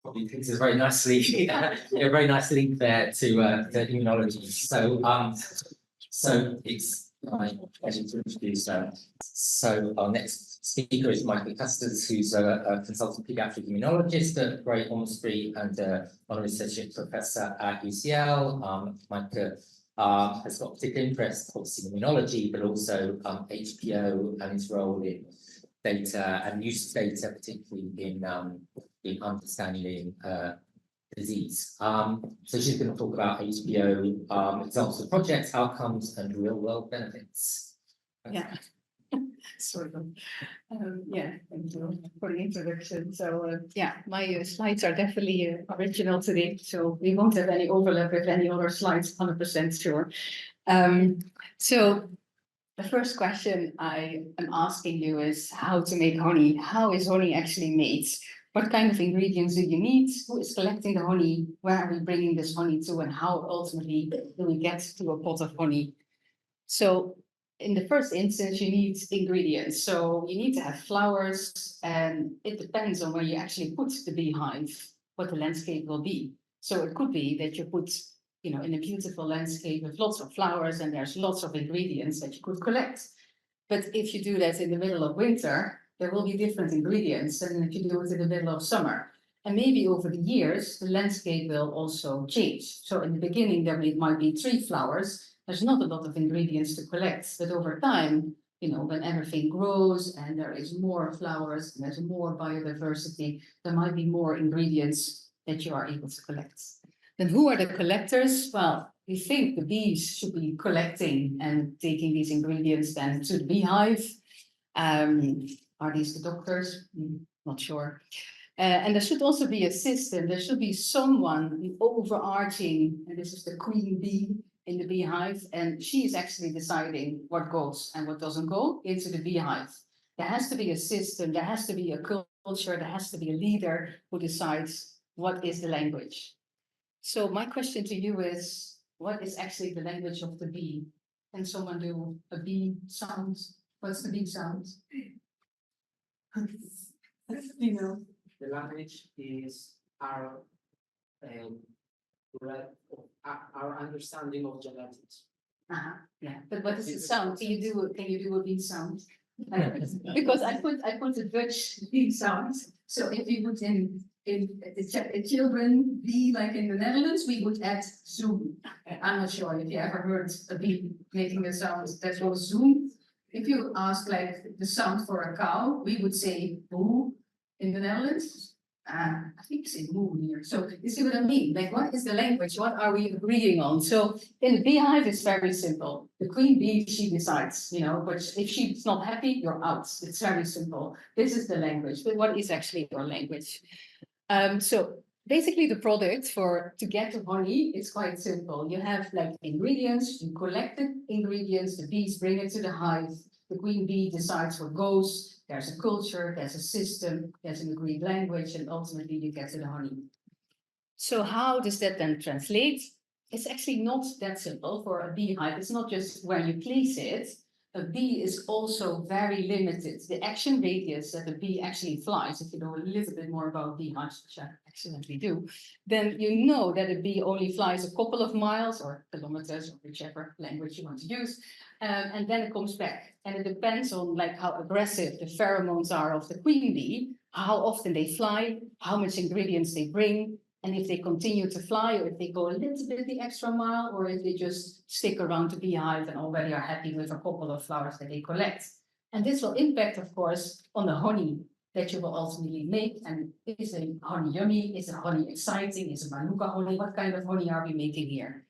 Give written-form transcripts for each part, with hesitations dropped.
probably thinks is very nicely, a very nice link there to immunology. So it's my pleasure to introduce. So our next speaker is Maaike Kusters, who's a consultant pediatric immunologist at Great Ormond Street and honorary associate professor at UCL. Maaike has got particular interest, obviously, in immunology, but also HPO and its role in data and use of data, particularly in understanding disease. So she's going to talk about HPO, examples of projects, outcomes, and real-world benefits. Yeah, sort of. Yeah, thank you for the introduction. So yeah, my slides are definitely original today, so we won't have any overlap with any other slides, 100% sure. So the first question I am asking you is how to make honey. How is honey actually made? What kind of ingredients do you need? Who is collecting the honey? Where are we bringing this honey to? And how ultimately do we get to a pot of honey? So in the first instance, you need ingredients. So you need to have flowers, and it depends on where you actually put the beehive, what the landscape will be. So it could be that you put, in a beautiful landscape with lots of flowers, and there's lots of ingredients that you could collect. But if you do that in the middle of winter, there will be different ingredients than if you do it in the middle of summer. And maybe over the years, the landscape will also change. So in the beginning, there might be 3 flowers. There's not a lot of ingredients to collect, but over time, when everything grows and there is more flowers and there's more biodiversity, there might be more ingredients that you are able to collect. Then who are the collectors? Well, we think the bees should be collecting and taking these ingredients then to the beehive. Are these the doctors? Not sure. And there should also be a system. There should be someone overarching, and this is the queen bee in the beehive, and she is actually deciding what goes and what doesn't go into the beehive. There has to be a system, there has to be a culture, there has to be a leader who decides what is the language. So my question to you is, what is actually the language of the bee? Can someone do a bee sound? What's the bee sound? The language is our understanding of genetics. Yeah, but what is the sound? Can you do a bee sound? Because I put a Dutch bee sound. So if you put in children bee like in the Netherlands, we would add zoom. I'm not sure if you ever heard a bee making a sound that was zoom. If you ask like the sound for a cow, we would say boo in the Netherlands. I think you say moo here. So you see what I mean? Like, what is the language? What are we agreeing on? So in the beehive, it's very simple. The queen bee, she decides, but if she's not happy, you're out. It's very simple. This is the language. But what is actually your language? So basically the product to get the honey is quite simple. You have like ingredients, you collect the ingredients, the bees bring it to the hive, the queen bee decides what goes, there's a culture, there's a system, there's an agreed language, and ultimately you get to the honey. So how does that then translate? It's actually not that simple for a beehive. It's not just where you place it. A bee is also very limited. The action radius that a bee actually flies, if you know a little bit more about beehives, which I excellently do, then you know that a bee only flies a couple of miles or kilometers, or whichever language you want to use, and then it comes back. And it depends on like how aggressive the pheromones are of the queen bee, how often they fly, how much ingredients they bring, and if they continue to fly, or if they go a little bit the extra mile, or if they just stick around the beehive and already are happy with a couple of flowers that they collect. And this will impact, of course, on the honey that you will ultimately make. And is the honey yummy? Is the honey exciting? Is it Manuka honey? What kind of honey are we making here?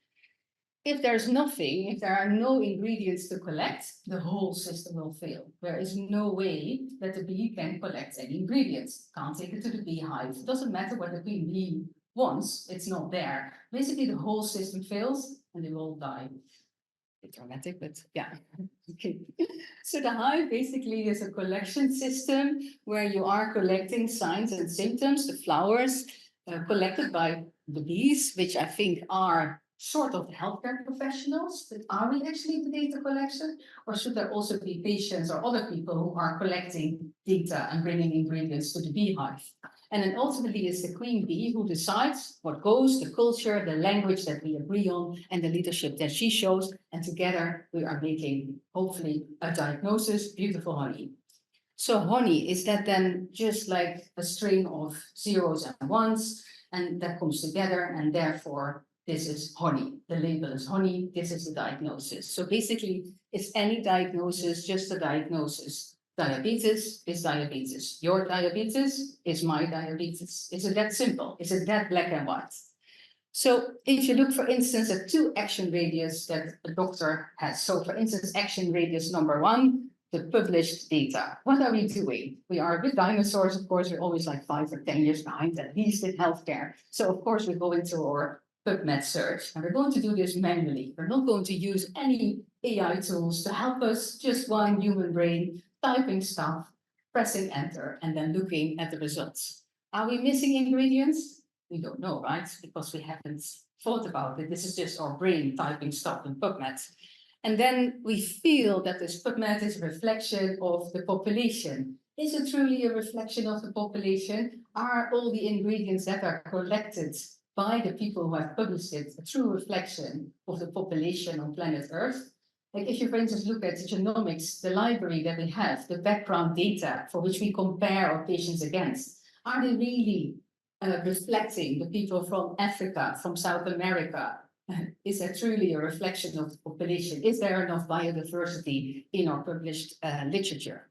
If there's nothing, if there are no ingredients to collect, the whole system will fail. There is no way that the bee can collect any ingredients. Can't take it to the beehive. It doesn't matter what the queen bee wants, it's not there. Basically, the whole system fails and they will die. A bit dramatic, but yeah. Okay. So the hive basically is a collection system where you are collecting signs and symptoms, the flowers collected by the bees, which I think are sort of healthcare professionals, but are we actually the data collection? Or should there also be patients or other people who are collecting data and bringing ingredients to the beehive? And then ultimately it's the queen bee who decides what goes, the culture, the language that we agree on, and the leadership that she shows. And together we are making, hopefully, a diagnosis, beautiful honey. So honey, is that then just like a string of zeros and ones, and that comes together, and therefore this is honey. The label is honey, this is the diagnosis. So basically, it's any diagnosis, just a diagnosis. Diabetes is diabetes. Your diabetes is my diabetes. Is it that simple? Is it that black and white? So if you look, for instance, at 2 action radius that a doctor has. So for instance, action radius number 1, the published data. What are we doing? We are with dinosaurs, of course, we're always like 5 or 10 years behind, at least in healthcare. So of course, we're going to our PubMed search, and we're going to do this manually. We're not going to use any AI tools to help us, just one human brain, typing stuff, pressing enter, and then looking at the results. Are we missing ingredients? We don't know, right? Because we haven't thought about it. This is just our brain typing stuff in PubMed. And then we feel that this PubMed is a reflection of the population. Is it truly a reflection of the population? Are all the ingredients that are collected by the people who have published it a true reflection of the population on planet Earth? Like if you, for instance, look at genomics, the library that we have, the background data for which we compare our patients against, are they really reflecting the people from Africa, from South America? Is that truly a reflection of the population? Is there enough biodiversity in our published literature?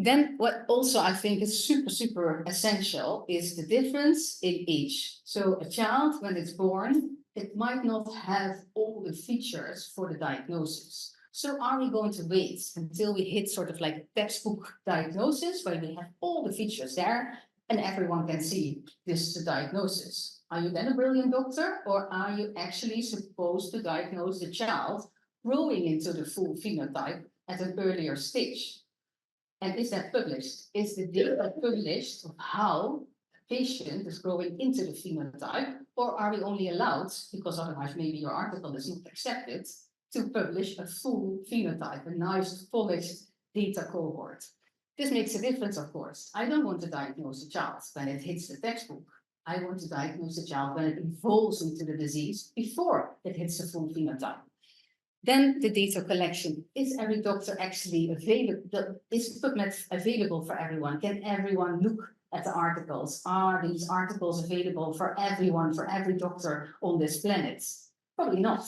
Then what also I think is super essential is the difference in age. So a child, when it's born, it might not have all the features for the diagnosis. So are we going to wait until we hit sort of like textbook diagnosis where we have all the features there and everyone can see this is a diagnosis? Are you then a brilliant doctor, or are you actually supposed to diagnose the child growing into the full phenotype at an earlier stage? And is that published? Is the data published of how a patient is growing into the phenotype, or are we only allowed, because otherwise maybe your article is not accepted, to publish a full phenotype, a nice polished data cohort? This makes a difference, of course. I don't want to diagnose a child when it hits the textbook. I want to diagnose a child when it evolves into the disease before it hits the full phenotype. Then the data collection. Is every doctor actually available? Is PubMed available for everyone? Can everyone look at the articles? Are these articles available for everyone, for every doctor on this planet? Probably not.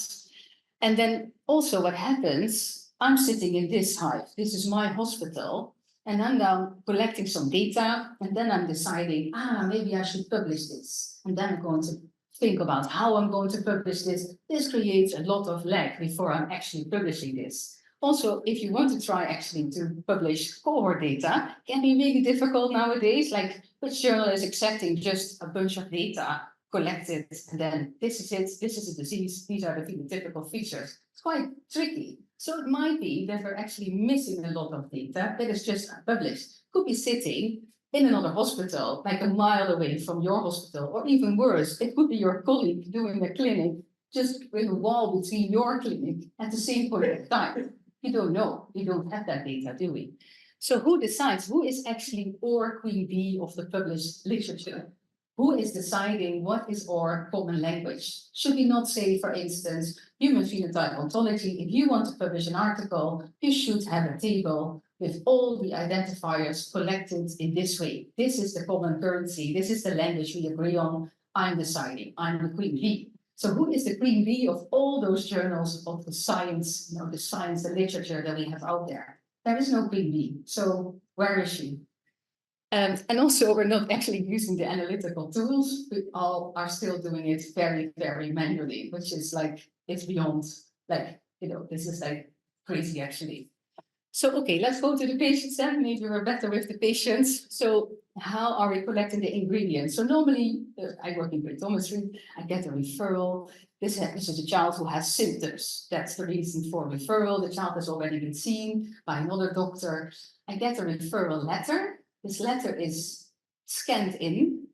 And then also what happens, I'm sitting in this hive. This is my hospital. And I'm now collecting some data, and then I'm deciding, maybe I should publish this. And then I'm going to think about how I'm going to publish this. This creates a lot of lag before I'm actually publishing this. Also, if you want to try actually to publish cohort data, it can be really difficult nowadays. Like, which journal is accepting just a bunch of data collected, and then this is it, this is a disease, these are the phenotypical features. It's quite tricky. So it might be that we're actually missing a lot of data that is just unpublished. Could be sitting in another hospital, like a mile away from your hospital, or even worse, it could be your colleague doing a clinic just with a wall between your clinic at the same point of time. You don't know, we don't have that data, do we? So who decides? Who is actually our queen bee of the published literature? Who is deciding what is our common language? Should we not say, for instance, human phenotype ontology, if you want to publish an article, you should have a table with all the identifiers collected in this way. This is the common currency. This is the language we agree on. I'm deciding. I'm the queen bee. So who is the queen bee of all those journals of the science, the literature that we have out there? There is no queen bee. So where is she? And also, we're not actually using the analytical tools. We all are still doing it very manually, which is like, it's beyond, like, this is like crazy actually. So, okay, let's go to the patients then. Maybe we're better with the patients. So how are we collecting the ingredients? So normally, I work in glycometry, I get a referral. This is a child who has symptoms. That's the reason for referral. The child has already been seen by another doctor. I get a referral letter. This letter is scanned in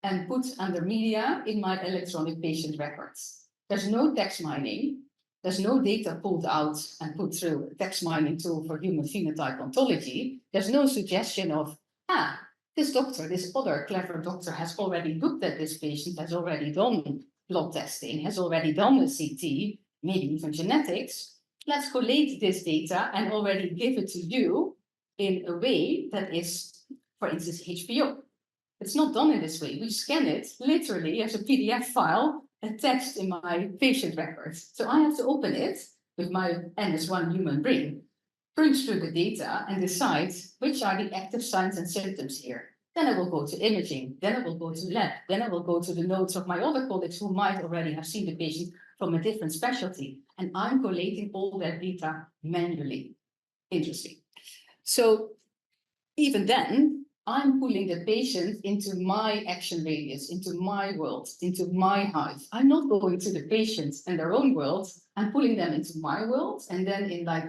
and put under media in my electronic patient records. There's no text mining. There's no data pulled out and put through a text mining tool for human phenotype ontology. There's no suggestion of, this doctor, this other clever doctor has already looked at this patient, has already done blood testing, has already done a CT, maybe even genetics. Let's collate this data and already give it to you in a way that is, for instance, HPO. It's not done in this way. We scan it literally as a PDF file attached in my patient records. So I have to open it with my NS1 human brain, brings through the data and decides which are the active signs and symptoms here. Then I will go to imaging, then I will go to lab, then I will go to the notes of my other colleagues who might already have seen the patient from a different specialty. And I'm collating all that data manually. Interesting. So even then, I'm pulling the patient into my action radius, into my world, into my hive. I'm not going to the patients and their own world. I'm pulling them into my world. And then in like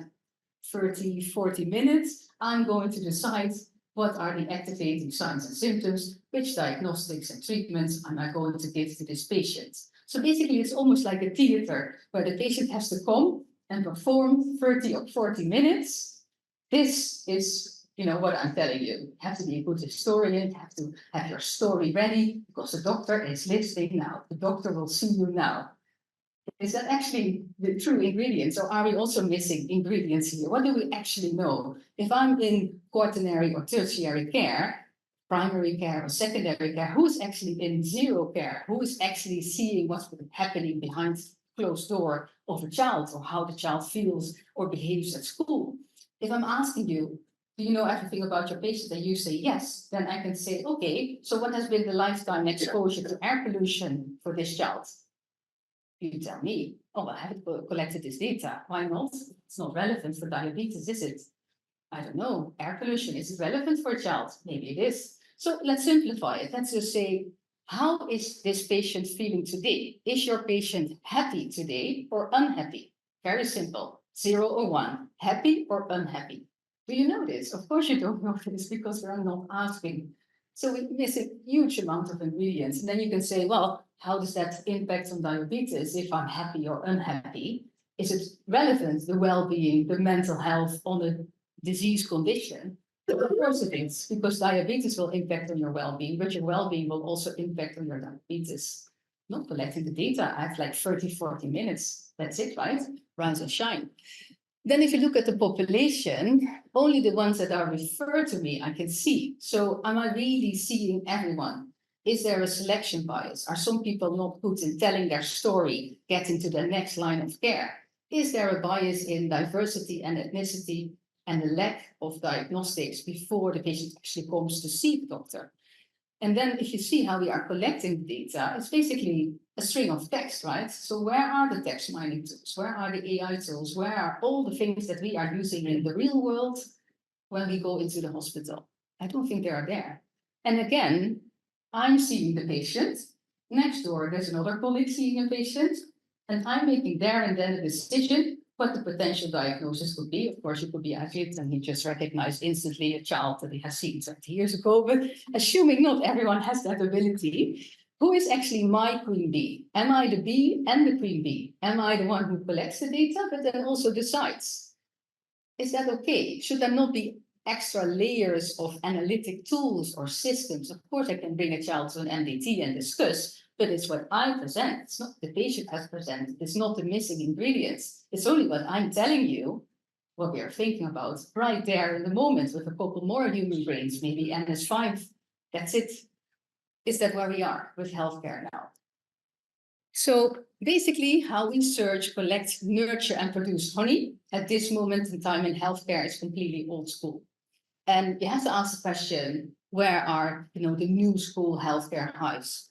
30, 40 minutes, I'm going to decide what are the activating signs and symptoms, which diagnostics and treatments am I going to give to this patient. So basically, it's almost like a theater where the patient has to come and perform 30 or 40 minutes. This is what I'm telling you. You have to be a good historian, you have to have your story ready, because the doctor is listening now. The doctor will see you now. Is that actually the true ingredients, or are we also missing ingredients here? What do we actually know? If I'm in quaternary or tertiary care, primary care or secondary care, who's actually in zero care? Who is actually seeing what's happening behind closed door of a child, or how the child feels or behaves at school? If I'm asking you, do you know everything about your patient, and you say yes, then I can say, okay, so what has been the lifetime exposure to air pollution for this child? You tell me, oh, I haven't collected this data. Why not? It's not relevant for diabetes, is it? I don't know. Air pollution, is it relevant for a child? Maybe it is. So let's simplify it. Let's just say, how is this patient feeling today? Is your patient happy today or unhappy? Very simple. 0 or 1. Happy or unhappy? Do you know this? Of course you don't know this, because we're not asking. So we miss a huge amount of ingredients. And then you can say, well, how does that impact on diabetes if I'm happy or unhappy? Is it relevant, the well-being, the mental health on a disease condition? Of course it is, because diabetes will impact on your well-being, but your well-being will also impact on your diabetes. Not collecting the data, I have like 30, 40 minutes. That's it, right? Rise and shine. Then if you look at the population, only the ones that are referred to me I can see. So am I really seeing everyone? Is there a selection bias? Are some people not good in telling their story, getting to the next line of care? Is there a bias in diversity and ethnicity and the lack of diagnostics before the patient actually comes to see the doctor? And then if you see how we are collecting data, it's basically a string of text, right? So where are the text mining tools? Where are the AI tools? Where are all the things that we are using in the real world when we go into the hospital? I don't think they are there. And again, I'm seeing the patient. Next door, there's another colleague seeing a patient. And I'm making there and then a decision what the potential diagnosis could be. Of course, it could be AFib, and he just recognized instantly a child that he has seen 20 years ago. But assuming not everyone has that ability, who is actually my queen bee? Am I the bee and the queen bee? Am I the one who collects the data, but then also decides? Is that okay? Should there not be extra layers of analytic tools or systems? Of course, I can bring a child to an MDT and discuss, but it's what I present. It's not the patient has presented. It's not the missing ingredients. It's only what I'm telling you, what we are thinking about right there in the moment with a couple more human brains, maybe NS5. That's it. Is that where we are with healthcare now? So basically, how we search, collect, nurture, and produce honey at this moment in time in healthcare is completely old school. And you have to ask the question, where are the new school healthcare hives?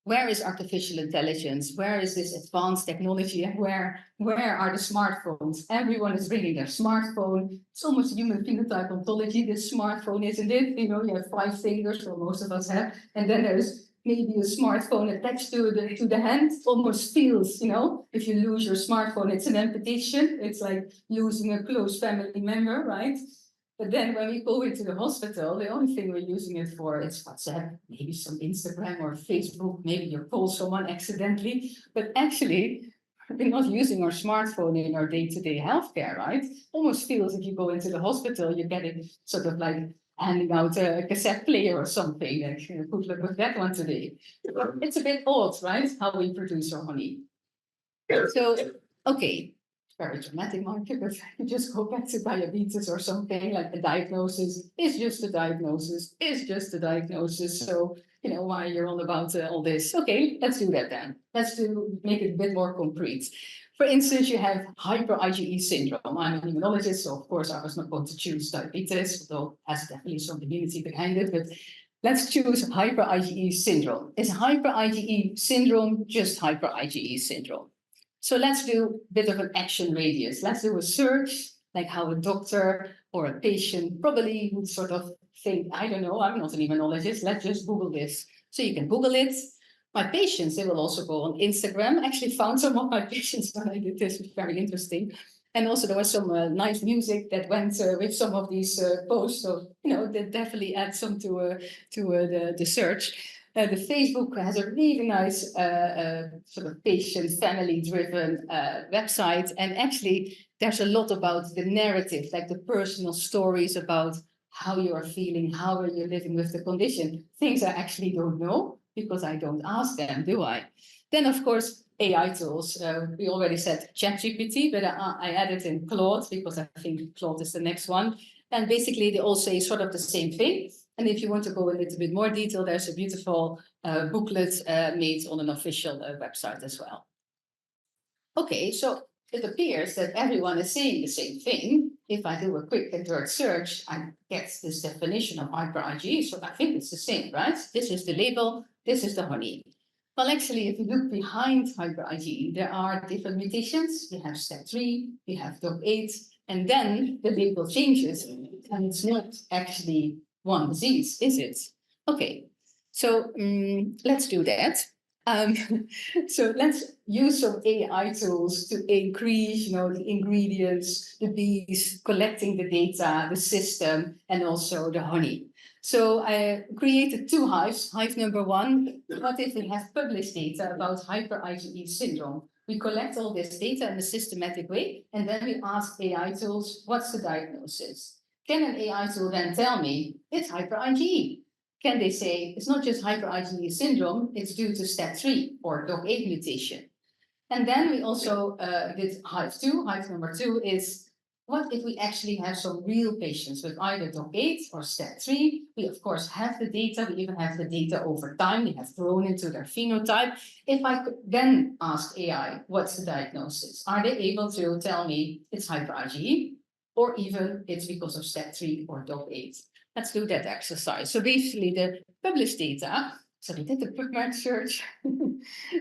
Where is artificial intelligence? Where is this advanced technology? And where are the smartphones? Everyone is bringing their smartphone. It's almost human phenotype ontology, this smartphone, isn't it? You have 5 fingers, or most of us have. And then there's maybe a smartphone attached to the hand. It almost feels, if you lose your smartphone, it's an amputation. It's like losing a close family member, right? But then when we go into the hospital, the only thing we're using it for is WhatsApp, maybe some Instagram or Facebook, maybe you call someone accidentally, but actually we're not using our smartphone in our day-to-day healthcare, right? Almost feels if you go into the hospital, you're getting sort of like handing out a cassette player or something, like good luck with that one today. It's a bit odd, right? How we produce our honey. So, okay, very dramatic, Maaike, but you just go back to diabetes or something, like the diagnosis is just a diagnosis, is just a diagnosis. So, you know, why you're all about all this. Okay, let's do that then. Let's make it a bit more concrete. For instance, you have hyper-IgE syndrome. I'm an immunologist, so of course I was not going to choose diabetes, although it has definitely some immunity behind it, but let's choose hyper-IgE syndrome. Is hyper-IgE syndrome just hyper-IgE syndrome? So let's do a bit of an action radius. Let's do a search, like how a doctor or a patient probably would sort of think, I don't know, I'm not an immunologist, let's just Google this. So you can Google it. My patients, they will also go on Instagram. I actually found some of my patients when I did this, it was very interesting. And also there was some nice music that went with some of these posts. So, you know, that definitely adds some to the search. The Facebook has a really nice sort of patient, family-driven website. And actually, there's a lot about the narrative, like the personal stories about how you are feeling, how are you living with the condition. Things I actually don't know because I don't ask them, do I? Then, of course, AI tools. We already said ChatGPT, but I added in Claude because I think Claude is the next one. And basically, they all say sort of the same thing. And if you want to go a little bit more detail, there's a beautiful booklet made on an official website as well. Okay, so it appears that everyone is saying the same thing. If I do a quick and direct search, I get this definition of hyper-IgE. So I think it's the same, right? This is the label, this is the honey. Well, actually, if you look behind hyper-IgE, there are different mutations. You have STAT3, you have DOC8, and then the label changes, and it's not actually one disease, is it? Okay, so let's do that. So let's use some AI tools to increase, you know, the ingredients, the bees, collecting the data, the system, and also the honey. So I created two hives. Hive number one, what if we have published data about hyper-IgE syndrome? We collect all this data in a systematic way, and then we ask AI tools, what's the diagnosis? Can an AI tool then tell me it's hyper-IgE? Can they say it's not just hyper-IgE syndrome, it's due to STAT3 or DOC8 mutation? And then we also did hive two. Hive number two is, what if we actually have some real patients with either DOC8 or STAT3? We, of course, have the data. We even have the data over time. We have thrown into their phenotype. If I could then ask AI, what's the diagnosis? Are they able to tell me it's hyper-IgE or even it's because of STAT3 or DOC8? Let's do that exercise. So basically the published data, so we did the PubMed search.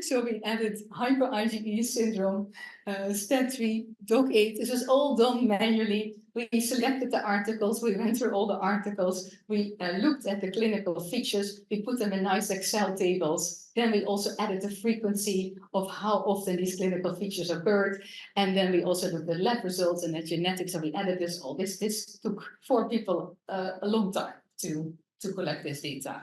So we added hyper-IgE syndrome, STAT3, DOC8. This was all done manually. We selected the articles, we went through all the articles, we looked at the clinical features, we put them in nice Excel tables. Then we also added the frequency of how often these clinical features occurred. And then we also looked at the lab results and the genetics, and we added this all. This took 4 people a long time to collect this data.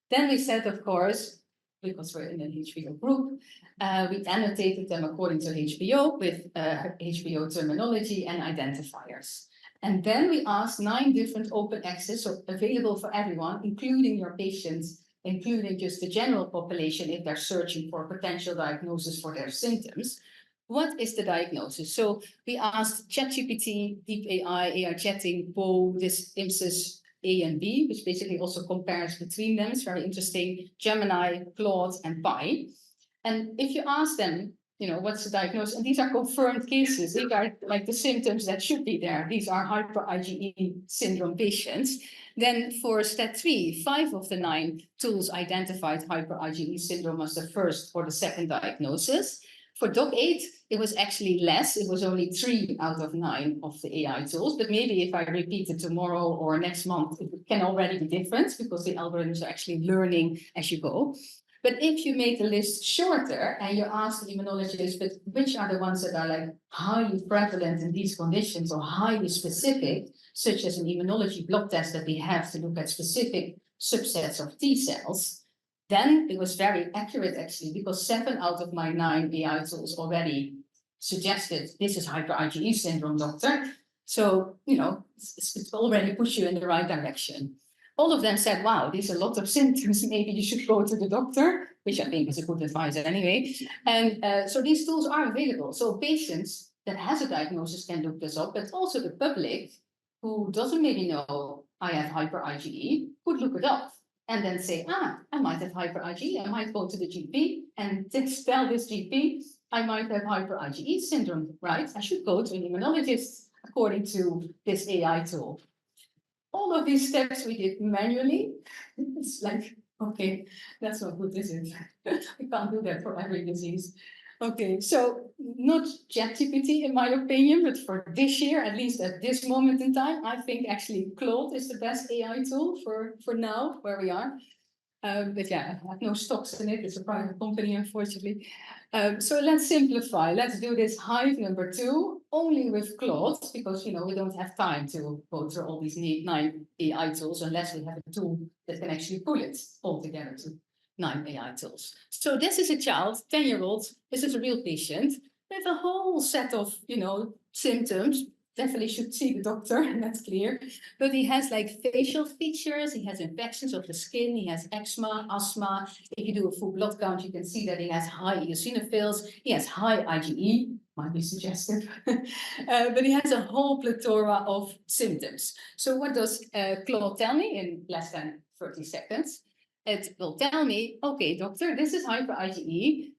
Then we said, of course, because we're in an HPO group, we annotated them according to HPO with HPO terminology and identifiers. And then we asked 9 different open access, so available for everyone, including your patients, including just the general population if they're searching for potential diagnosis for their symptoms. What is the diagnosis? So we asked ChatGPT, Deep AI, AI chatting, Bo, this IMSIS A and B, which basically also compares between them. It's very interesting. Gemini, Claude, and Pi. And if you ask them, you know, what's the diagnosis? And these are confirmed cases. These are like the symptoms that should be there. These are hyper-IgE syndrome patients. Then for STAT3, 5 of the 9 tools identified hyper-IgE syndrome as the first or the second diagnosis. For DOC8, it was actually less. It was only 3 out of 9 of the AI tools. But maybe if I repeat it tomorrow or next month, it can already be different because the algorithms are actually learning as you go. But if you make the list shorter and you ask the immunologist, but which are the ones that are like highly prevalent in these conditions or highly specific, such as an immunology blood test that we have to look at specific subsets of T cells, then it was very accurate actually, because 7 out of my 9 AI tools already suggested this is hyper IgE syndrome, doctor. So, you know, it's already pushed you in the right direction. All of them said, wow, these are lots of symptoms. Maybe you should go to the doctor, which I think is a good advice anyway. And so these tools are available. So patients that has a diagnosis can look this up, but also the public who doesn't maybe know I have hyper IgE could look it up and then say, I might have hyper IgE. I might go to the GP and tell this GP I might have hyper IgE syndrome, right? I should go to an immunologist according to this AI tool. All of these steps we did manually. It's like, okay, that's not good, is it? We can't do that for every disease. Okay, so not ChatGPT in my opinion, but for this year, at least at this moment in time, I think actually Claude is the best AI tool for now, where we are. But yeah, I have no stocks in it. It's a private company, unfortunately. So let's simplify. Let's do this hive number 2 only with Claude, because, you know, we don't have time to go through all these 9 AI tools unless we have a tool that can actually pull it all together to 9 AI tools. So this is a child, 10-year-old. This is a real patient with a whole set of, you know, symptoms. Definitely should see the doctor, that's clear. But he has like facial features, he has infections of the skin, he has eczema, asthma. If you do a full blood count, you can see that he has high eosinophils, he has high IgE, might be suggestive. But he has a whole plethora of symptoms. So what does Claude tell me in less than 30 seconds? It will tell me, okay, doctor, this is hyper IgE,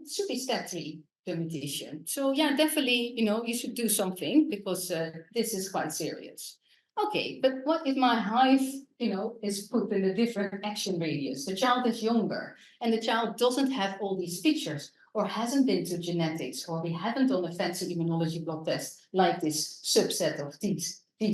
should be step 3. The mutation. So yeah, definitely, you know, you should do something because this is quite serious. Okay, but what if my hive, you know, is put in a different action radius? The child is younger and the child doesn't have all these features or hasn't been to genetics, or we haven't done a fancy immunology blood test like this subset of T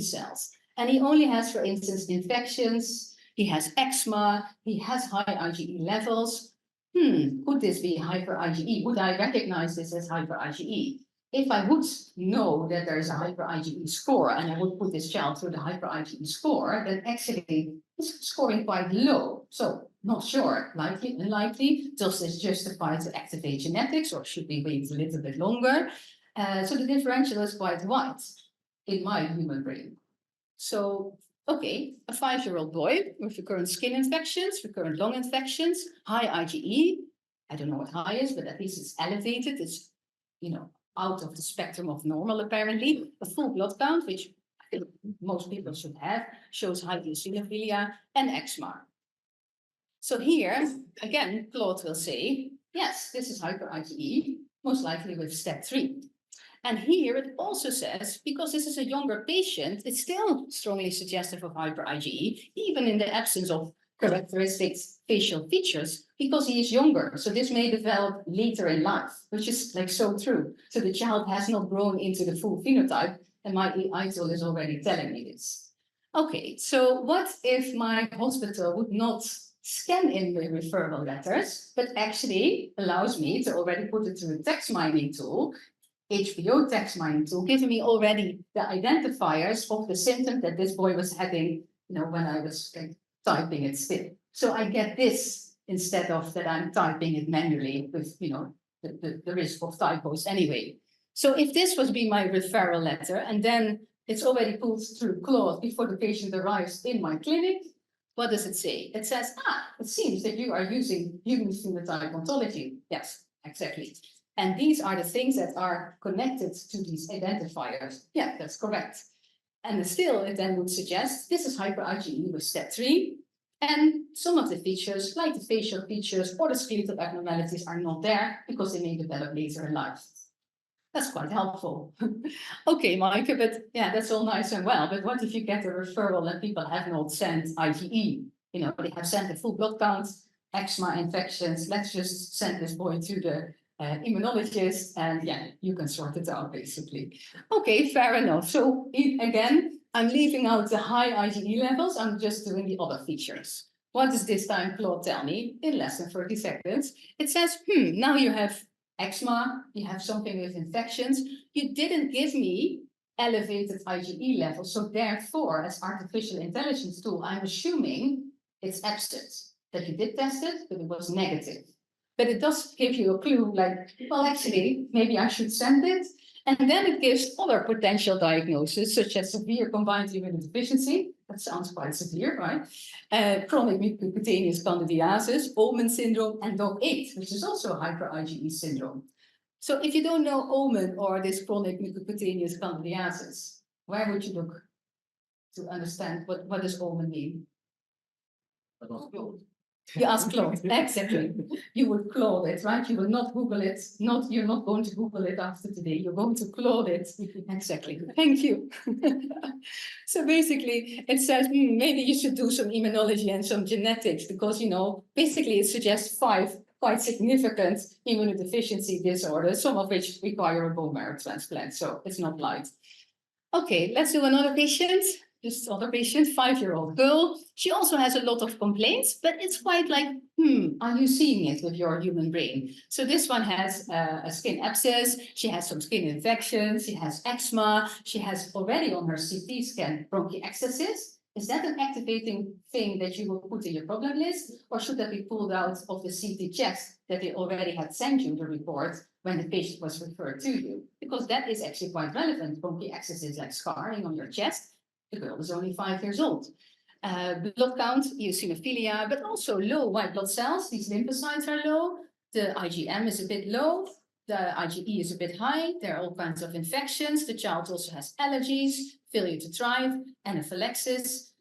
cells. And he only has, for instance, infections, he has eczema, he has high IgE levels. Could this be hyper IgE? Would I recognize this as hyper IgE? If I would know that there is a hyper IgE score and I would put this child through the hyper IgE score, then actually it's scoring quite low. So not sure, likely, unlikely. Does this justify to activate genetics, or should we wait a little bit longer? So the differential is quite wide in my human brain. So okay, a 5-year-old boy with recurrent skin infections, recurrent lung infections, high IgE. I don't know what high is, but at least it's elevated. It's, you know, out of the spectrum of normal, apparently. A full blood count, which I think most people should have, shows high eosinophilia and eczema. So here, again, Claude will say, yes, this is hyper IgE, most likely with step 3. And here it also says, because this is a younger patient, it's still strongly suggestive of hyper IgE, even in the absence of characteristic facial features, because he is younger. So this may develop later in life, which is like so true. So the child has not grown into the full phenotype, and my AI tool is already telling me this. Okay, so what if my hospital would not scan in the referral letters, but actually allows me to already put it through a text mining tool, HPO text mining tool, giving me already the identifiers of the symptom that this boy was having, you know, when I was typing it still. So I get this instead of that I'm typing it manually with, you know, the risk of typos anyway. So if this was be my referral letter, and then it's already pulled through Claude before the patient arrives in my clinic, what does it say? It says, it seems that you are using human phenotype ontology. Yes, exactly. And these are the things that are connected to these identifiers. Yeah, that's correct. And still, it then would suggest this is hyper IgE with step 3. And some of the features, like the facial features or the skeletal abnormalities, are not there because they may develop later in life. That's quite helpful. Okay, Maaike, but yeah, that's all nice and well. But what if you get a referral and people have not sent IgE? You know, they have sent a full blood count, eczema infections. Let's just send this boy to the immunologist, and yeah, you can sort it out basically. Okay, fair enough. So again, I'm leaving out the high IgE levels. I'm just doing the other features. What does this time Claude tell me in less than 30 seconds? It says, now you have eczema, you have something with infections. You didn't give me elevated IgE level. So therefore, as artificial intelligence tool, I'm assuming it's absent, that you did test it, but it was negative. But it does give you a clue like, well, actually, maybe I should send it. And then it gives other potential diagnoses, such as severe combined immunodeficiency. That sounds quite severe, right? Chronic mucocutaneous candidiasis, Omen syndrome, and DOG8, which is also hyper IgE syndrome. So if you don't know Omen or this chronic mucocutaneous candidiasis, where would you look to understand what does Omen mean? You ask Claude, exactly. You would Claude it, right? You will not Google it. You're not going to Google it after today. You're going to Claude it. Exactly. Thank you. So basically, it says maybe you should do some immunology and some genetics because, you know, basically it suggests 5 quite significant immunodeficiency disorders, some of which require a bone marrow transplant. So it's not light. Okay, let's do another patient. This other patient, 5-year-old girl. She also has a lot of complaints, but it's quite like, are you seeing it with your human brain? So this one has a skin abscess. She has some skin infections. She has eczema. She has already on her CT scan bronchiectasis. Is that an activating thing that you will put in your problem list? Or should that be pulled out of the CT checks that they already had sent you the report when the patient was referred to you? Because that is actually quite relevant. Bronchiectasis is like scarring on your chest. The girl is only 5 years old. Blood count, eosinophilia, but also low white blood cells. These lymphocytes are low. The IgM is a bit low. The IgE is a bit high. There are all kinds of infections. The child also has allergies, failure to thrive, anaphylaxis.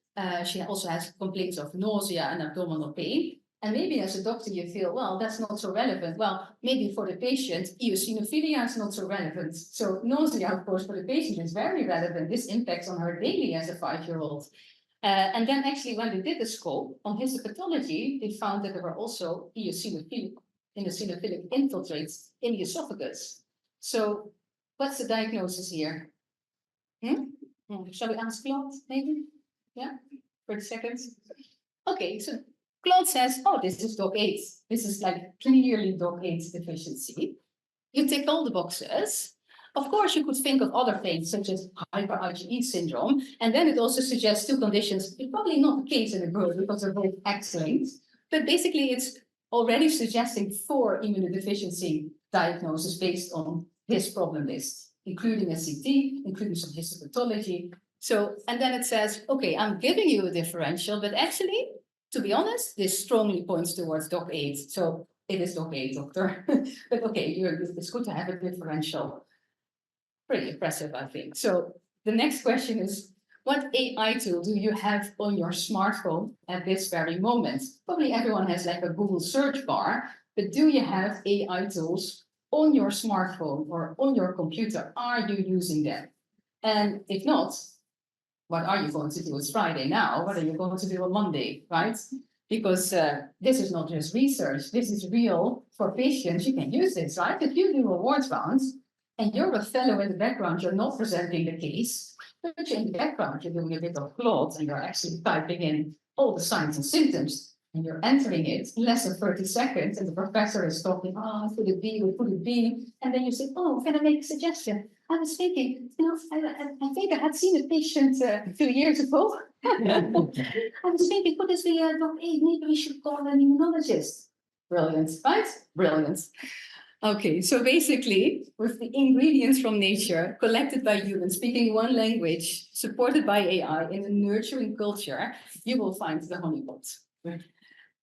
She also has complaints of nausea and abdominal pain. And maybe as a doctor, you feel, well, that's not so relevant. Well, maybe for the patient, eosinophilia is not so relevant. So nausea, of course, for the patient is very relevant. This impacts on her daily as a 5-year-old. And then actually when they did the scope on histopathology, they found that there were also eosinophilic infiltrates in the esophagus. So what's the diagnosis here? Shall we ask Claude, maybe? Yeah, 30 seconds. Okay, so Claude says, oh, this is DOG8. This is like clearly DOG8 deficiency. You tick all the boxes. Of course, you could think of other things such as hyper IgE syndrome. And then it also suggests 2 conditions. It's probably not the case in a girl because they're both X-linked. But basically, it's already suggesting 4 immunodeficiency diagnoses based on this problem list, including a CT, including some histopathology. So, and then it says, okay, I'm giving you a differential, but actually, to be honest, this strongly points towards DOG8. So it is DOG8, doctor. But okay, it's good to have a differential. Pretty impressive, I think. So the next question is, what AI tool do you have on your smartphone at this very moment? Probably everyone has like a Google search bar, but do you have AI tools on your smartphone or on your computer? Are you using them? And if not, what are you going to do? It's Friday now. What are you going to do on Monday, right? Because this is not just research. This is real for patients. You can use this, right? If you do awards rounds and you're a fellow in the background, you're not presenting the case, but you're in the background, you're doing a bit of Claude and you're actually typing in all the signs and symptoms and you're entering it in less than 30 seconds and the professor is talking, oh, could it be, or could it be? And then you say, oh, can I make a suggestion? I was thinking, you know, I think I had seen a patient 2 years ago. I was thinking, what is the DOG8? Maybe we should call an immunologist. Brilliant, right? Brilliant. Okay, so basically, with the ingredients from nature, collected by humans, speaking one language, supported by AI in a nurturing culture, you will find the honeypot.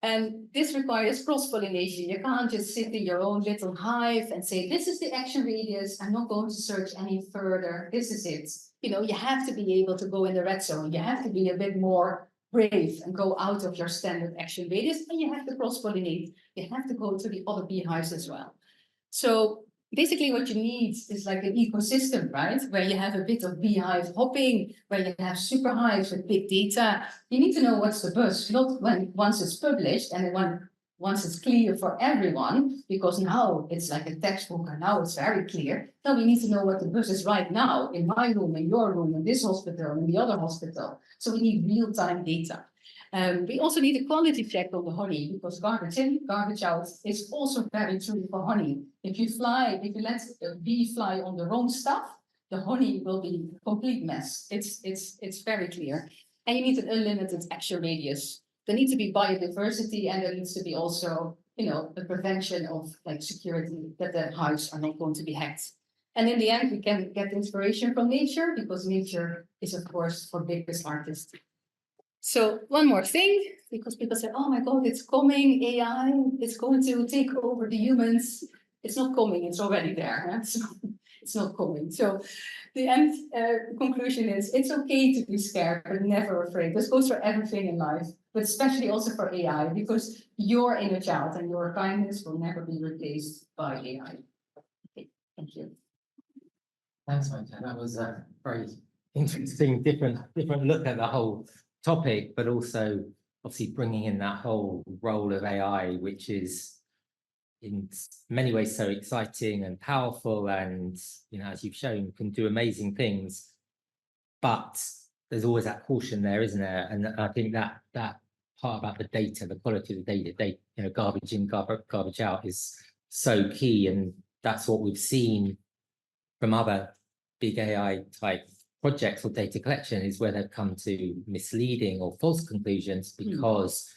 And this requires cross-pollination. You can't just sit in your own little hive and say, this is the action radius. I'm not going to search any further. This is it. You know, you have to be able to go in the red zone. You have to be a bit more brave and go out of your standard action radius. And you have to cross-pollinate. You have to go to the other beehives as well. So basically what you need is like an ecosystem, right? Where you have a bit of beehive hopping, where you have super hives with big data. You need to know what's the buzz, not when once it's published and then once it's clear for everyone, because now it's like a textbook and now it's very clear. No, we need to know what the buzz is right now in my room, in your room, in this hospital, in the other hospital. So we need real-time data. We also need a quality check on the honey because garbage in, garbage out is also very true for honey. If you let a bee fly on the wrong stuff, the honey will be a complete mess. It's very clear. And you need an unlimited action radius. There needs to be biodiversity, and there needs to be also, the prevention of like security, that the hives are not going to be hacked. And in the end, we can get inspiration from nature, because nature is, of course, for biggest artists. So one more thing, because people say, oh my God, it's coming, AI, it's going to take over the humans. It's not coming, it's already there. Huh? So it's not coming. So the end conclusion is, it's okay to be scared, but never afraid. This goes for everything in life, but especially also for AI, because your inner child and your kindness will never be replaced by AI. Okay, thank you. Thanks, Maaike. That was a very interesting, different look at the whole topic, but also obviously bringing in that whole role of AI, which is in many ways so exciting and powerful, and as you've shown, can do amazing things. But there's always that caution there, isn't there? And I think that part about the data, the quality of the data, garbage in, garbage out is so key, and that's what we've seen from other big AI type projects or data collection, is where they've come to misleading or false conclusions because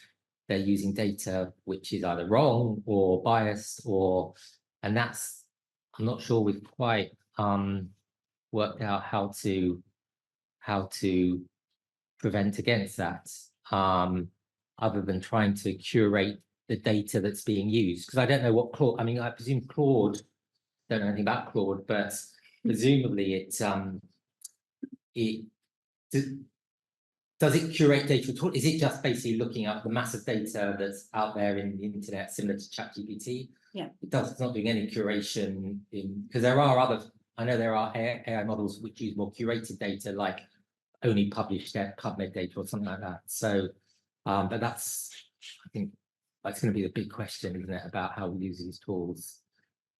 they're using data which is either wrong or biased, and that's, I'm not sure we've quite worked out how to prevent against that, other than trying to curate the data that's being used. Because I don't know what Claude, I presume Claude, don't know anything about Claude, but presumably does it curate data at all? Is it just basically looking up the massive data that's out there in the internet, similar to ChatGPT? Yeah. It's not doing any curation because there are I know there are AI models which use more curated data, like only published PubMed data or something like that. So, but I think that's going to be the big question, isn't it, about how we use these tools?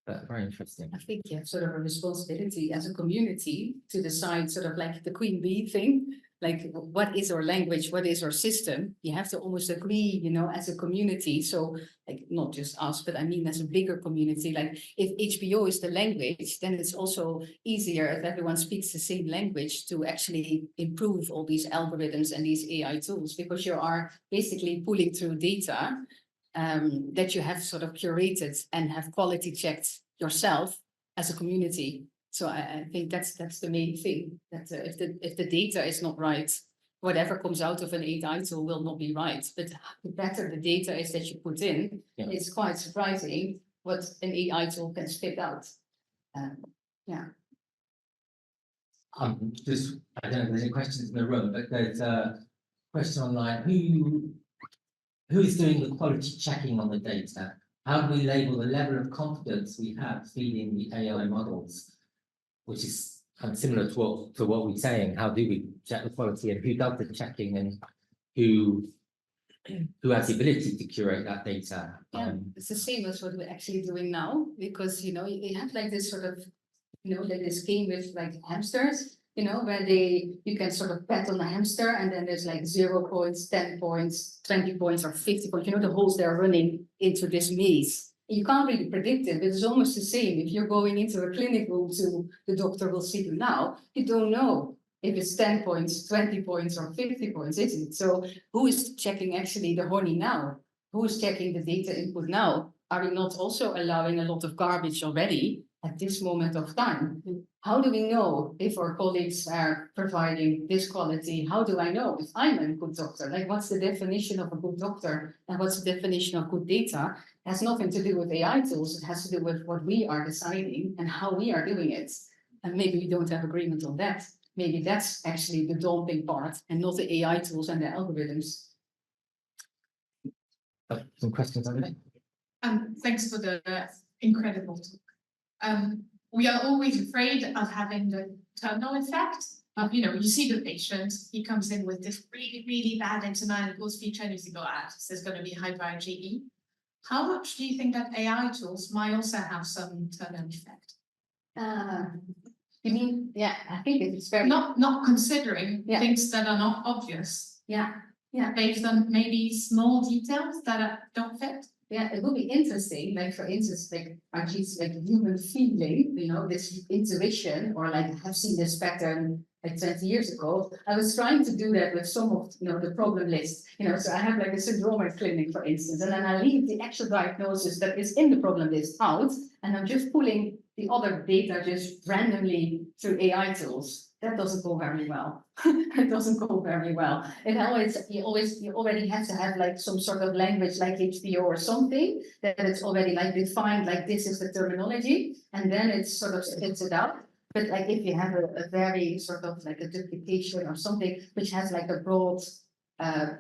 But very interesting. I think you have sort of a responsibility as a community to decide, sort of like the queen bee thing, like what is our language, what is our system? You have to almost agree, as a community. So like not just us, but I mean as a bigger community. Like if HPO is the language, then it's also easier if everyone speaks the same language to actually improve all these algorithms and these AI tools, because you are basically pulling through data that you have sort of curated and have quality checked yourself as a community. So I think that's the main thing, that if the data is not right, whatever comes out of an AI tool will not be right. But the better the data is that you put in, it's quite surprising what an AI tool can spit out. Yeah. I don't know if there's any questions in the room, but there's a question online. Who is doing the quality checking on the data? How do we label the level of confidence we have feeding the AI models? Which is kind of similar to what we're saying. How do we check the quality, and who does the checking, and who has the ability to curate that data? Yeah, it's the same as what we're actually doing now, because you have like this sort of like this game with like hamsters, where you can sort of pet on a hamster, and then there's like 0 points, 10 points, 20 points, or 50 points, the holes they're running into this maze. You can't really predict it, but it's almost the same. If you're going into a clinic room to the doctor will see you now, you don't know if it's 10 points, 20 points, or 50 points, is it? So who is checking actually the honey now? Who is checking the data input now? Are we not also allowing a lot of garbage already at this moment of time? How do we know if our colleagues are providing this quality? How do I know if I'm a good doctor? Like, what's the definition of a good doctor? And what's the definition of good data? It has nothing to do with AI tools. It has to do with what we are deciding and how we are doing it. And maybe we don't have agreement on that. Maybe that's actually the daunting part, and not the AI tools and the algorithms. Some questions over there? Thanks for the incredible talk. We are always afraid of having the terminal effect. You see the patient, he comes in with this really, really bad internal speech, and you go, there's going to be hyper IgE. How much do you think that AI tools might also have some terminal effect? You mean, yeah, I think it's very not considering things that are not obvious. Yeah. Based on maybe small details that don't fit. Yeah, it would be interesting, like for instance, like actually it's like human feeling, this intuition, or like have seen this pattern like 20 years ago. I was trying to do that with some of, the problem list, so I have like a syndromic clinic, for instance, and then I leave the actual diagnosis that is in the problem list out, and I'm just pulling the other data just randomly through AI tools. That doesn't go very well. It doesn't go very well. You already have to have like some sort of language like HPO or something that it's already like defined, like this is the terminology, and then it sort of spits it out. But like if you have a very sort of like a duplication or something which has like a broad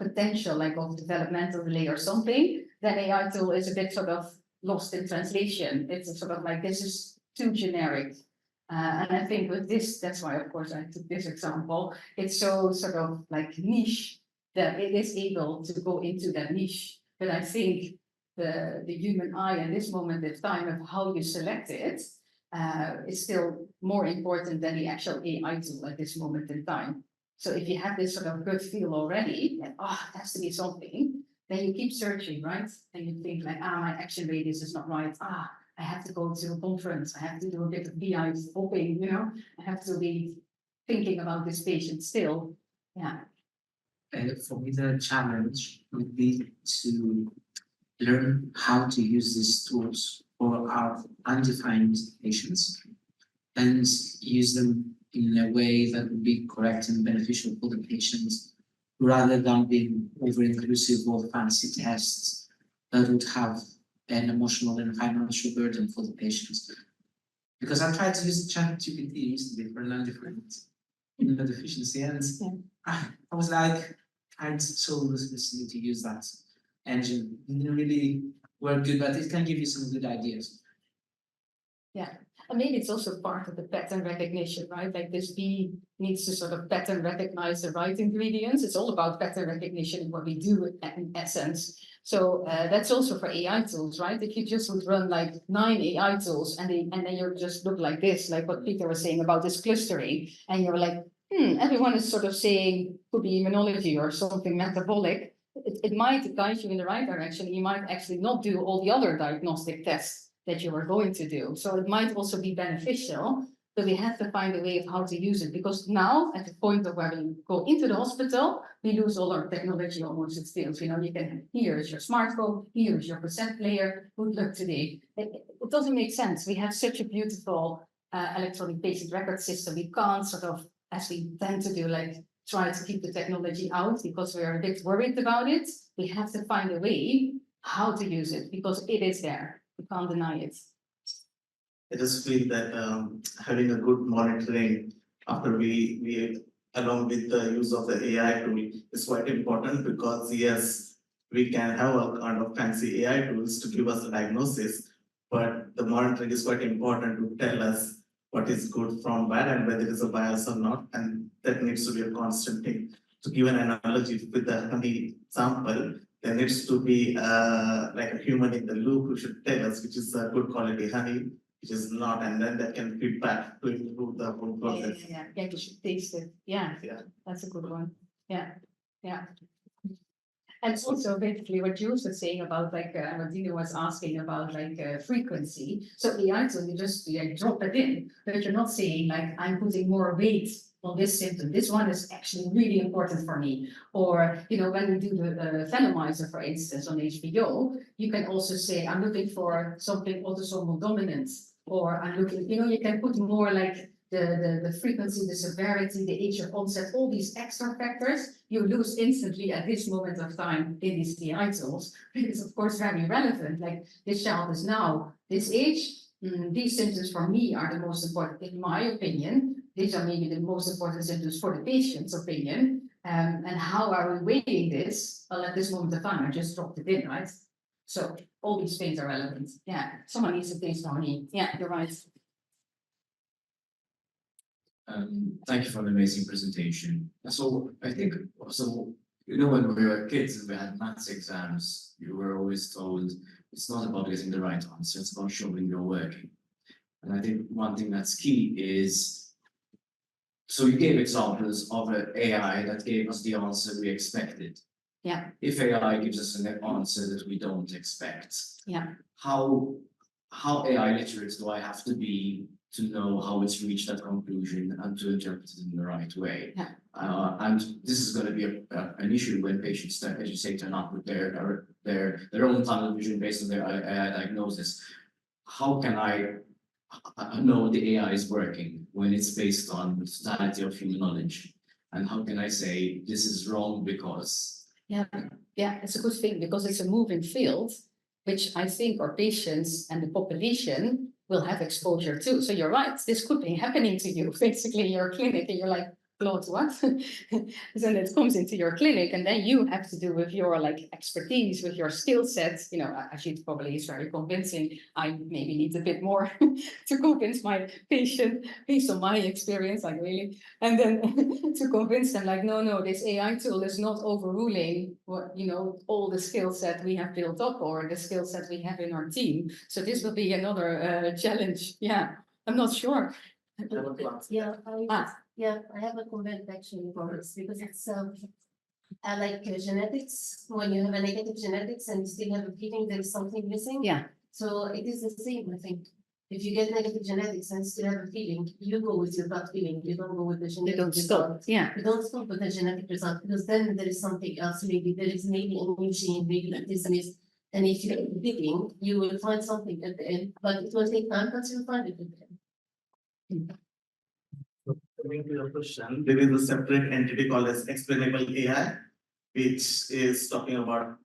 potential like of developmental delay or something, then AI tool is a bit sort of lost in translation. It's sort of like this is too generic. And I think with this, that's why, of course, I took this example. It's so sort of like niche that it is able to go into that niche. But I think the human eye at this moment in time of how you select it is still more important than the actual AI tool at this moment in time. So if you have this sort of good feel already, that, it has to be something, then you keep searching, right? And you think like, my action radius is not right. I have to go to a conference, I have to do a bit of BI hopping, I have to be thinking about this patient still. Yeah. For me, the challenge would be to learn how to use these tools for our undefined patients and use them in a way that would be correct and beneficial for the patients, rather than being over-inclusive or fancy tests that would have an emotional and financial burden for the patients. Because I tried to use ChatGPT recently for an undifferent immunodeficiency, and I was like, I'm so listening to use that engine. It didn't really work good, but it can give you some good ideas. Yeah, and maybe it's also part of the pattern recognition, right? Like this bee needs to sort of pattern recognize the right ingredients. It's all about pattern recognition in what we do in essence. So that's also for AI tools, right? If you just would run like 9 AI tools and then you just look like this, like what Peter was saying about this clustering, and you're like, everyone is sort of saying could be immunology or something metabolic. It might guide you in the right direction. You might actually not do all the other diagnostic tests that you are going to do. So it might also be beneficial, but we have to find a way of how to use it, because now at the point of where we go into the hospital, we lose all our technology almost at skills. You can, here is your smartphone, here is your cassette player, good luck today. It doesn't make sense. We have such a beautiful electronic patient record system. We can't sort of, as we tend to do, like try to keep the technology out because we are a bit worried about it. We have to find a way how to use it because it is there. We can't deny it. I just feel that having a good monitoring after we along with the use of the AI tool is quite important, because yes, we can have a kind of fancy AI tools to give us a diagnosis, but the monitoring is quite important to tell us what is good from bad and whether it is a bias or not, and that needs to be a constant thing. To give an analogy with the honey sample, there needs to be like a human in the loop who should tell us which is a good quality honey, which is not, and then that can feedback to improve the whole process. Yeah, you should taste it. Yeah, that's a good one. Yeah. And also basically what Jules was saying about like what Dino was asking about like frequency. So the answer you just drop it in, but you're not saying like I'm putting more weight on this symptom. This one is actually really important for me. Or when we do the phenomizer, for instance, on HPO, you can also say I'm looking for something autosomal dominant, or I'm looking. You can put more like the frequency, the severity, the age of onset, all these extra factors, you lose instantly at this moment of time in these TI tools. It's of course very relevant. Like this child is now this age, these symptoms for me are the most important, in my opinion. These are maybe the most important symptoms for the patient's opinion. And how are we weighing this? Well, at this moment of time, I just dropped it in, right? So all these things are relevant. Yeah, someone needs to taste honey. Yeah, you're right. Thank you for an amazing presentation. So I think also, when we were kids and we had maths exams, you were always told it's not about getting the right answer, it's about showing you're working. And I think one thing that's key is, so you gave examples of an AI that gave us the answer we expected. Yeah. If AI gives us an answer that we don't expect. Yeah. How AI literate do I have to be to know how it's reached that conclusion and to interpret it in the right way? Yeah. And this is going to be an issue when patients, as you say, turn up with their own tunnel vision based on their AI diagnosis. How can I know the AI is working when it's based on the totality of human knowledge? And how can I say this is wrong because? Yeah, it's a good thing because it's a moving field, which I think our patients and the population will have exposure to. So you're right, this could be happening to you basically in your clinic, and you're like, Claude, what? Then it comes into your clinic, and then you have to do with your like expertise, with your skill sets. You know, actually, it probably is very convincing. I maybe need a bit more to convince my patient based on my experience, like really, and then to convince them, like, no, this AI tool is not overruling what all the skill set we have built up or the skill set we have in our team. So this will be another challenge. Yeah, I'm not sure. Yeah, I have a comment actually for this because it's I like genetics. When you have a negative genetics and you still have a feeling there is something missing. Yeah. So it is the same, I think. If you get negative genetics and still have a feeling, you go with your gut feeling. You don't go with the You genetic don't stop. result. Yeah. You don't stop with the genetic result because then there is something else. Maybe there is maybe a new gene, maybe like this and this. And if you keep digging, you will find something at the end. But it will take time, but you'll find it at the end. Coming to your question, there is a separate entity called as explainable AI, which is talking about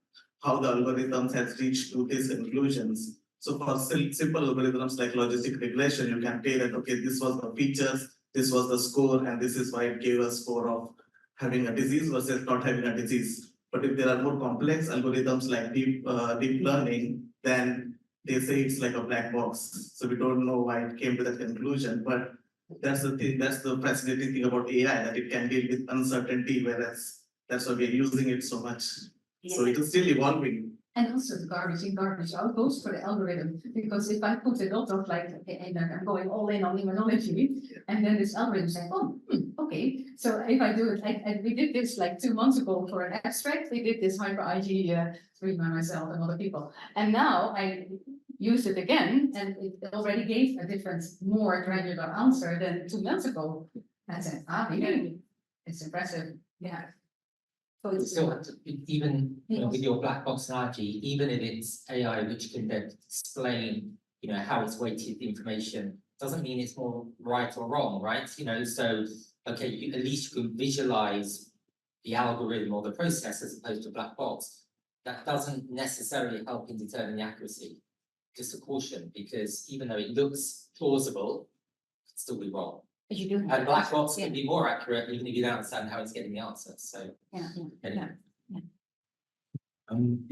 how the algorithms has reached to these conclusions. So for simple algorithms like logistic regression, you can say that, okay, this was the features, this was the score, and this is why it gave a score of having a disease versus not having a disease. But if there are more complex algorithms like deep learning, then they say it's like a black box. So we don't know why it came to that conclusion. But that's the thing, that's the fascinating thing about AI, that it can deal with uncertainty, whereas that's why we're using it so much. So it is still evolving. And also the garbage in, garbage out goes for the algorithm, because if I put a lot of like, okay, and I'm going all in on immunology, and then this algorithm says, oh, okay. So if I do it, and we did this like 2 months ago for an abstract, we did this hyper IG by myself and other people. And now I use it again, and it already gave a different, more granular answer than 2 months ago. I said, really? It's impressive, yeah. So You it's still have to, even with your black box analogy, even if it's AI which can then explain, how it's weighted the information, doesn't mean it's more right or wrong, right? So okay, at least you can visualize the algorithm or the process as opposed to a black box. That doesn't necessarily help in determining the accuracy. Just a caution, because even though it looks plausible, it could still be wrong. But you do have And black box yeah. can be more accurate even if you don't understand how it's getting the answer. So Yeah. anyway.